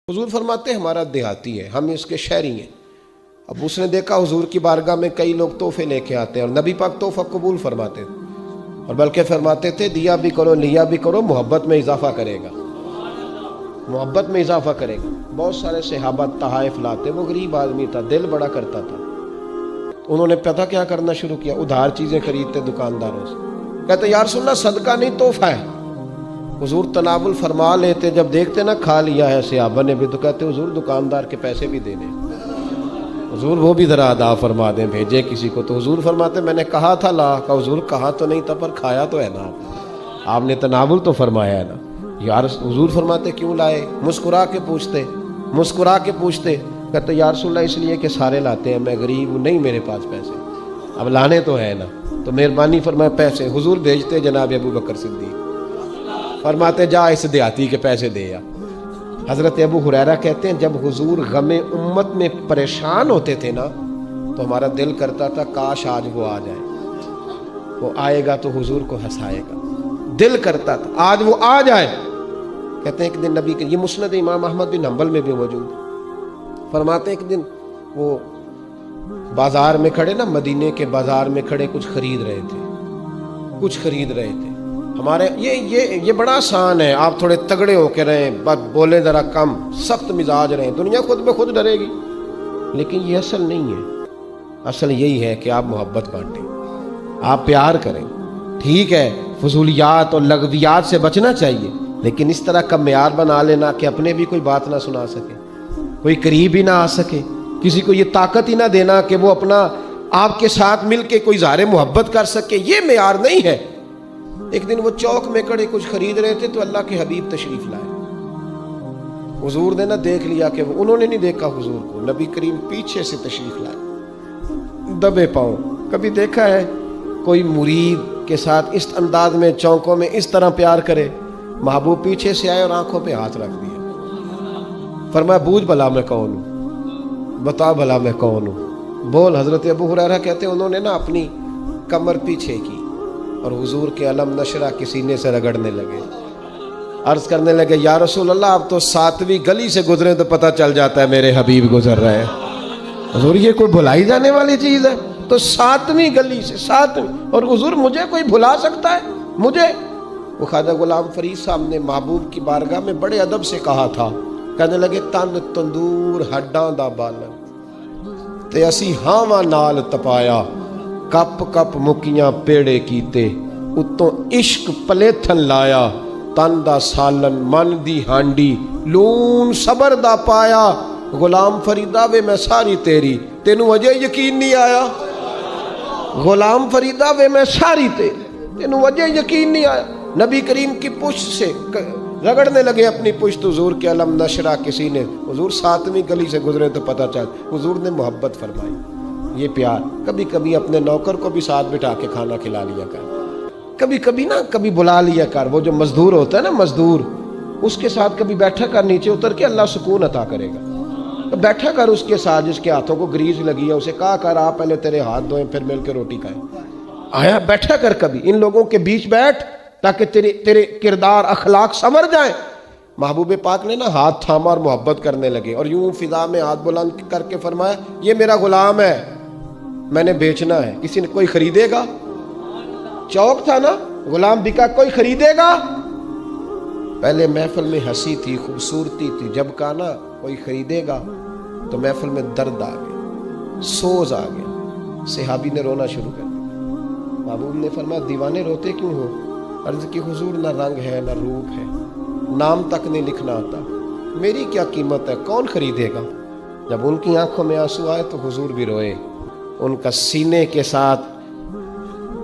حضور فرماتے ہیں ہمارا دیہاتی ہے، ہم اس کے شہری ہیں۔ اب اس نے دیکھا حضور کی بارگاہ میں کئی لوگ تحفے لے کے آتے ہیں، اور نبی پاک تحفہ قبول فرماتے تھے، اور بلکہ فرماتے تھے دیا بھی کرو لیا بھی کرو، محبت میں اضافہ کرے گا، محبت میں اضافہ کرے گا۔ بہت سارے صحابہ تحائف لاتے، وہ غریب آدمی تھا، دل بڑا کرتا تھا۔ انہوں نے پتہ کیا کرنا شروع کیا، ادھار چیزیں خریدتے دکانداروں سے، کہتے یا رسول اللہ صدقہ نہیں تحفہ ہے۔ حضور تناول فرما لیتے، جب دیکھتے نا کھا لیا ہے صحابہ نے بھی، تو کہتے حضور دکاندار کے پیسے بھی دے دیں، حضور وہ بھی ذرا ادا فرما دیں، بھیجے کسی کو۔ تو حضور فرماتے میں نے کہا تھا لا، کہ حضور کہا تو نہیں تھا پر کھایا تو ہے نا، آپ نے تناول تو فرمایا ہے نا۔ یار حضور فرماتے کیوں لائے؟ مسکرا کے پوچھتے، مسکرا کے پوچھتے، کہتے یا رسول اللہ اس لیے کہ سارے لاتے ہیں، میں غریب ہوں، نہیں میرے پاس پیسے، اب لانے تو ہے نا، تو مہربانی فرمائے پیسے۔ حضور بھیجتے جناب ابو بکر صدیق، فرماتے جا اس دیہاتی کے پیسے دے یا۔ حضرت ابو ہریرہ کہتے ہیں جب حضور غم امت میں پریشان ہوتے تھے نا، تو ہمارا دل کرتا تھا کاش آج وہ آ جائے، وہ آئے گا تو حضور کو ہنسائے گا، دل کرتا تھا آج وہ آ جائے۔ کہتے ہیں ایک دن نبی کے، یہ مسند امام احمد بن حنبل میں بھی موجود ہے، فرماتے ہیں ایک دن وہ بازار میں کھڑے نا، مدینے کے بازار میں کھڑے کچھ خرید رہے تھے، کچھ خرید رہے تھے۔ ہمارے یہ بڑا آسان ہے، آپ تھوڑے تگڑے ہو کے رہیں، بولے ذرا کم، سخت مزاج رہیں، دنیا خود بخود ڈرے گی، لیکن یہ اصل نہیں ہے۔ اصل یہی ہے کہ آپ محبت بانٹیں، آپ پیار کریں۔ ٹھیک ہے فضولیات اور لغویات سے بچنا چاہیے، لیکن اس طرح کا معیار بنا لینا کہ اپنے بھی کوئی بات نہ سنا سکے، کوئی قریب ہی نہ آ سکے، کسی کو یہ طاقت ہی نہ دینا کہ وہ اپنا آپ کے ساتھ مل کے کوئی اظہار محبت کر سکے، یہ معیار نہیں ہے۔ ایک دن وہ چوک میں کھڑے کچھ خرید رہے تھے، تو اللہ کے حبیب تشریف لائے۔ حضور نے نہ دیکھ لیا کہ انہوں نے نہیں دیکھا حضور کو، نبی کریم پیچھے سے تشریف لائے دبے پاؤں۔ کبھی دیکھا ہے کوئی مرید کے ساتھ اس انداز میں چوکوں میں اس طرح پیار کرے؟ محبوب پیچھے سے آئے اور آنکھوں پہ ہاتھ رکھ دیا، فرمایا بوجھ بھلا میں کون ہوں، بتا بھلا میں کون ہوں، بول۔ حضرت ابو ہریرہ کہتے ہیں انہوں نے نا اپنی کمر پیچھے کی اور حضور کے علم نشرہ کے سینے سے رگڑنے لگے، عرض کرنے لگے یا رسول اللہ آپ تو 7ویں گلی سے گزرے تو پتہ چل جاتا ہے میرے حبیب گزر رہے ہیں۔ حضور یہ کوئی بھلائی جانے والی چیز ہے؟ تو 7ویں گلی سے، 7ویں، اور حضور مجھے کوئی بھلا سکتا ہے؟ مجھے؟ وہ خواجہ غلام فرید صاحب نے محبوب کی بارگاہ میں بڑے ادب سے کہا تھا، کہنے لگے تن تندور ہڈاں دا بالن تے اسی ہاواں نال تپایا، کپ کپ مکیاں پیڑے کیتے، اتوں عشق پلیتھن لایا، تن دا سالن من دی ہانڈی لون صبر دا پایا۔ غلام فریدہ وے میں ساری تیری، تینوں اجے یقین نہیں آیا؟ غلام فریدہ وے میں ساری تیری، تینوں اجے یقین نہیں آیا؟ نبی کریم کی پشت سے رگڑنے لگے اپنی پشت، حضور کے علم نشرہ کے سینے۔ حضور 7ویں گلی سے گزرے تو پتہ چل، حضور نے محبت فرمائی، یہ پیار۔ کبھی کبھی اپنے نوکر کو بھی ساتھ بٹھا کے کھانا کھلا لیا کر، کبھی کبھی نا کبھی بلا لیا کر، وہ جو مزدور ہوتا ہے نا مزدور، اس کے ساتھ کبھی بیٹھا کر، نیچے اتر کے اللہ سکون عطا کرے گا، بیٹھا کر اس کے ساتھ، جس کے ہاتھوں کو گریز لگی ہے اسے کہا کر آپ پہلے تیرے ہاتھ دھوئیں پھر مل کے روٹی کھائیں۔ آیا بیٹھا کر کبھی ان لوگوں کے بیچ بیٹھ، تاکہ تیرے کردار اخلاق سنور جائیں۔ محبوب پاک نے نا ہاتھ تھاما اور محبت کرنے لگے، اور یوں فضا میں ہاتھ بلند کر کے فرمایا یہ میرا غلام ہے، میں نے بیچنا ہے، کسی نے کوئی خریدے گا؟ چوک تھا نا، غلام بکا، کوئی خریدے گا؟ پہلے محفل میں ہنسی تھی، خوبصورتی تھی، جب کہا نا کوئی خریدے گا تو محفل میں درد آ گیا، سوز آ گیا، صحابی نے رونا شروع کر دیا۔ محبوب نے فرمایا دیوانے روتے کیوں ہو؟ عرض کی حضور نہ رنگ ہے نہ روپ ہے، نام تک نہیں لکھنا آتا، میری کیا قیمت ہے، کون خریدے گا؟ جب ان کی آنکھوں میں آنسو آئے تو حضور بھی روئے، ان کا سینے کے ساتھ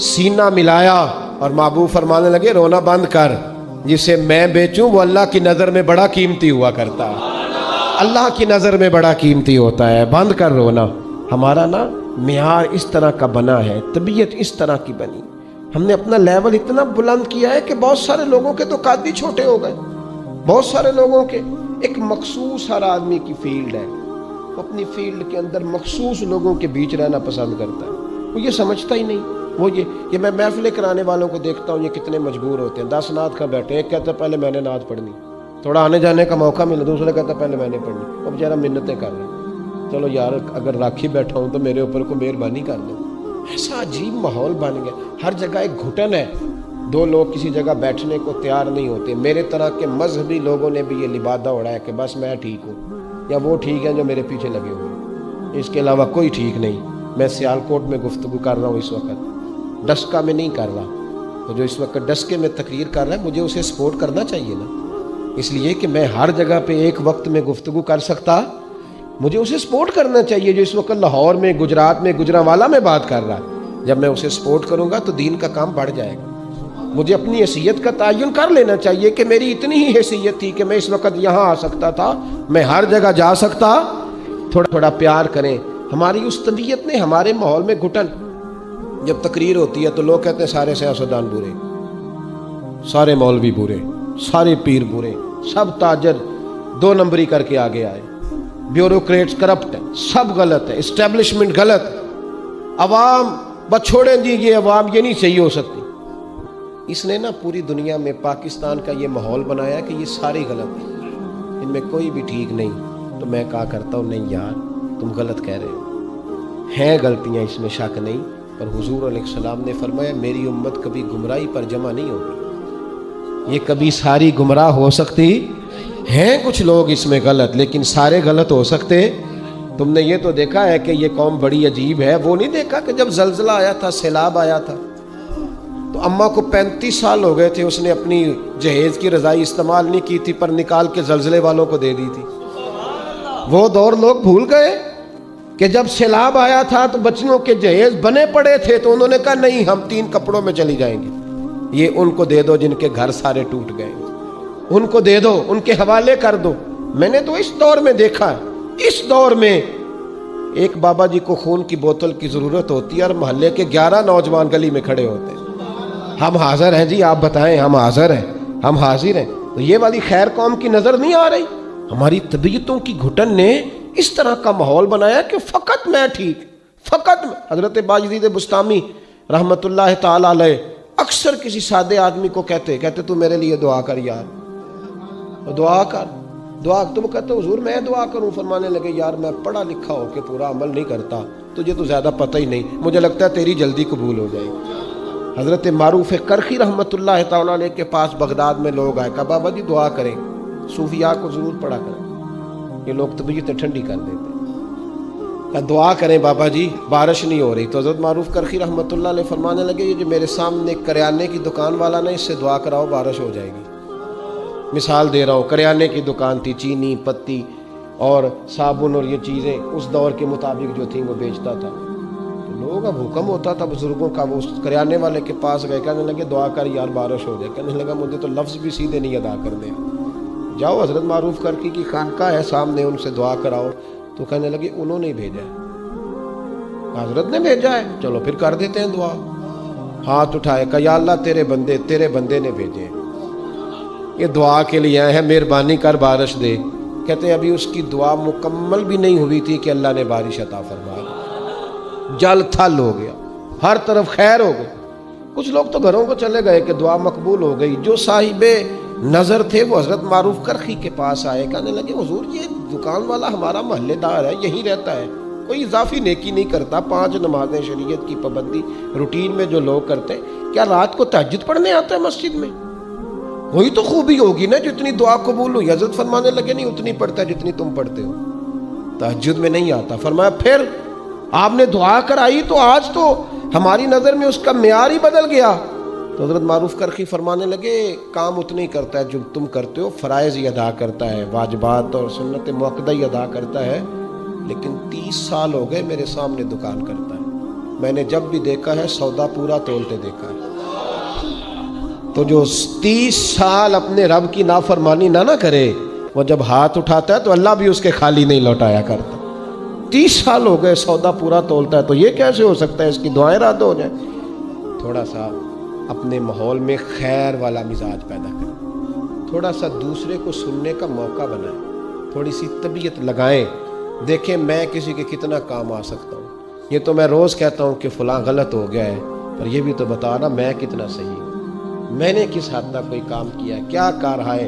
سینہ ملایا، اور محبوب فرمانے لگے رونا بند کر، جسے میں بیچوں وہ اللہ کی نظر میں بڑا قیمتی ہوا کرتا ہے، اللہ کی نظر میں بڑا قیمتی ہوتا ہے، بند کر رونا۔ ہمارا نا معیار اس طرح کا بنا ہے، طبیعت اس طرح کی بنی، ہم نے اپنا لیول اتنا بلند کیا ہے کہ بہت سارے لوگوں کے تو قد ہی چھوٹے ہو گئے، بہت سارے لوگوں کے ایک مخصوص، ہر آدمی کی فیلڈ ہے، وہ اپنی فیلڈ کے اندر مخصوص لوگوں کے بیچ رہنا پسند کرتا ہے، وہ یہ سمجھتا ہی نہیں۔ وہ یہ میں محفلیں کرانے والوں کو دیکھتا ہوں، یہ کتنے مجبور ہوتے ہیں، 10 نعت کا بیٹھے، ایک کہتا ہے پہلے میں نے نعت پڑھنی، تھوڑا آنے جانے کا موقع ملا، دوسرا کہتا پہلے میں نے پڑھنی، اب بیچارہ منتیں کر رہا ہے، چلو یار اگر راکھی بیٹھا ہوں تو میرے اوپر کو مہربانی کر دو۔ ایسا عجیب ماحول بن گیا، ہر جگہ ایک گھٹن ہے، دو لوگ کسی جگہ بیٹھنے کو تیار نہیں ہوتے۔ میرے طرح کے مذہبی لوگوں نے بھی یہ لبادہ اڑایا کہ بس میں ٹھیک ہوں، یا وہ ٹھیک ہیں جو میرے پیچھے لگے ہوئے ہیں، اس کے علاوہ کوئی ٹھیک نہیں۔ میں سیالکوٹ میں گفتگو کر رہا ہوں اس وقت، ڈسکا میں نہیں کر رہا، تو جو اس وقت ڈسکے میں تقریر کر رہا ہے مجھے اسے سپورٹ کرنا چاہیے نا، اس لیے کہ میں ہر جگہ پہ ایک وقت میں گفتگو کر سکتا، مجھے اسے سپورٹ کرنا چاہیے جو اس وقت لاہور میں، گجرات میں، گجرانوالہ میں بات کر رہا ہے۔ جب میں اسے سپورٹ کروں گا تو دین کا کام بڑھ جائے گا۔ مجھے اپنی حیثیت کا تعین کر لینا چاہیے کہ میری اتنی ہی حیثیت تھی کہ میں اس وقت یہاں آ سکتا تھا، میں ہر جگہ جا سکتا۔ تھوڑا تھوڑا پیار کریں۔ ہماری اس طبیعت نے ہمارے ماحول میں گھٹن، جب تقریر ہوتی ہے تو لوگ کہتے ہیں سارے سیاستدان برے، سارے مولوی برے، سارے پیر برے، سب تاجر دو نمبری کر کے آگے آئے، بیوروکریٹس کرپٹ ہیں، سب غلط ہے، اسٹیبلشمنٹ غلط ہے، عوام بس چھوڑیں جی، یہ عوام یہ نہیں صحیح ہو سکتی۔ اس نے نا پوری دنیا میں پاکستان کا یہ ماحول بنایا کہ یہ سارے غلط ہیں، ان میں کوئی بھی ٹھیک نہیں۔ تو میں کہا کرتا ہوں نہیں یار تم غلط کہہ رہے ہو، ہیں غلطیاں اس میں شک نہیں، پر حضور علیہ السلام نے فرمایا میری امت کبھی گمراہی پر جمع نہیں ہوگی، یہ کبھی ساری گمراہ ہو سکتی ہیں، کچھ لوگ اس میں غلط لیکن سارے غلط ہو سکتے۔ تم نے یہ تو دیکھا ہے کہ یہ قوم بڑی عجیب ہے، وہ نہیں دیکھا کہ جب زلزلہ آیا تھا، سیلاب آیا تھا، تو اماں کو 35 سال ہو گئے تھے، اس نے اپنی جہیز کی رضائی استعمال نہیں کی تھی، پر نکال کے زلزلے والوں کو دے دی تھی۔ وہ دور لوگ بھول گئے کہ جب سیلاب آیا تھا تو بچیوں کے جہیز بنے پڑے تھے، تو انہوں نے کہا نہیں ہم 3 کپڑوں میں چلی جائیں گے، یہ ان کو دے دو جن کے گھر سارے ٹوٹ گئے، ان کو دے دو، ان کے حوالے کر دو۔ میں نے تو اس دور میں دیکھا ہے، اس دور میں ایک بابا جی کو خون کی بوتل کی ضرورت ہوتی ہے اور محلے کے 11 نوجوان گلی میں کھڑے ہوتے ہیں، ہم حاضر ہیں جی، آپ بتائیں، ہم حاضر ہیں، ہم حاضر ہیں۔ تو یہ والی خیر قوم کی نظر نہیں آ رہی؟ ہماری طبیعتوں کی گھٹن نے اس طرح کا ماحول بنایا کہ فقط میں ٹھیک، فقط میں۔ حضرت باجدید بستامی رحمت اللہ تعالی علیہ اکثر کسی سادے آدمی کو کہتے تو میرے لیے دعا کر یار، دعا کر، دعا۔ تم کہتے حضور میں دعا کروں؟ فرمانے لگے یار میں پڑھا لکھا ہو کے پورا عمل نہیں کرتا، تجھے تو زیادہ پتہ ہی نہیں، مجھے لگتا ہے تیری جلدی قبول ہو جائے گی۔ حضرت معروف کرخی رحمت اللہ تعالیٰ علیہ کے پاس بغداد میں لوگ آئے، کہا بابا جی دعا کریں، صوفیاء کو ضرور پڑھا کریں، یہ لوگ طبیعتیں ٹھنڈی کر دیتے ہیں، کہا دعا کریں بابا جی بارش نہیں ہو رہی۔ تو حضرت معروف کرخی رحمت اللہ علیہ فرمانے لگے یہ جو میرے سامنے کریانے کی دکان والا نا، اس سے دعا کراؤ بارش ہو جائے گی۔ مثال دے رہا ہوں، کریانے کی دکان تھی، چینی، پتی اور صابن اور یہ چیزیں اس دور کے مطابق جو تھیں وہ بیچتا تھا۔ لوگ اب حکم ہوتا تھا بزرگوں کا، وہ کریانے والے کے پاس گئے، کہنے لگے دعا کر یار بارش ہو جائے۔ کہنے لگا مجھے تو لفظ بھی سیدھے نہیں ادا کرنے، جاؤ حضرت معروف کرخی کی خانقاہ ہے سامنے، ان سے دعا کراؤ۔ تو کہنے لگے انہوں نے بھیجا ہے، حضرت نے بھیجا ہے، چلو پھر کر دیتے ہیں دعا۔ ہاتھ اٹھائے، کہا یا اللہ تیرے بندے نے بھیجے، یہ دعا کے لیے آئے ہیں، مہربانی کر بارش دے۔ کہتے ہیں ابھی اس کی دعا مکمل بھی نہیں ہوئی تھی کہ اللہ نے بارش عطا فرما دی، جل تھل ہو گیا، ہر طرف خیر ہو گئی۔ کچھ لوگ تو گھروں کو چلے گئے کہ دعا مقبول ہو گئی۔ جو صاحب نظر تھے وہ حضرت معروف کرخی کے پاس آئے، کہنے لگے حضور یہ دکان والا ہمارا محلے دار ہے، یہیں رہتا ہے، کوئی اضافی نیکی نہیں کرتا، 5 نمازیں شریعت کی پابندی روٹین میں جو لوگ کرتے ہیں، کیا رات کو تہجد پڑھنے آتا ہے مسجد میں؟ وہی تو خوبی ہوگی نا جتنی دعا قبول ہوئی۔ حضرت فرمانے لگے نہیں اتنی پڑھتا ہے جتنی تم پڑھتے ہو، تہجد میں نہیں آتا۔ فرمایا پھر آپ نے دعا کرائی تو آج تو ہماری نظر میں اس کا معیار ہی بدل گیا۔ تو حضرت معروف کرخی فرمانے لگے کام اتنا ہی کرتا ہے جو تم کرتے ہو، فرائض ہی ادا کرتا ہے، واجبات اور سنت موقدہ ہی ادا کرتا ہے، لیکن 30 سال ہو گئے میرے سامنے دکان کرتا ہے، میں نے جب بھی دیکھا ہے سودا پورا تولتے دیکھا ہے۔ تو جو 30 سال اپنے رب کی نافرمانی نہ کرے، وہ جب ہاتھ اٹھاتا ہے تو اللہ بھی اس کے خالی نہیں لوٹایا کرتا۔ 30 سال ہو گئے سودا پورا تولتا ہے، تو یہ کیسے ہو سکتا ہے؟ اس کی دعائیں رد ہو جائیں۔ تھوڑا سا اپنے ماحول میں خیر والا مزاج پیدا کریں، تھوڑا سا دوسرے کو سننے کا موقع بنائیں، تھوڑی سی طبیعت لگائیں، دیکھیں میں کسی کے کتنا کام آ سکتا ہوں۔ یہ تو میں روز کہتا ہوں کہ فلاں غلط ہو گیا ہے، پر یہ بھی تو بتا رہا میں کتنا صحیح ہوں، میں نے کس حد تک کوئی کام کیا ہے، کیا کر رہا ہے۔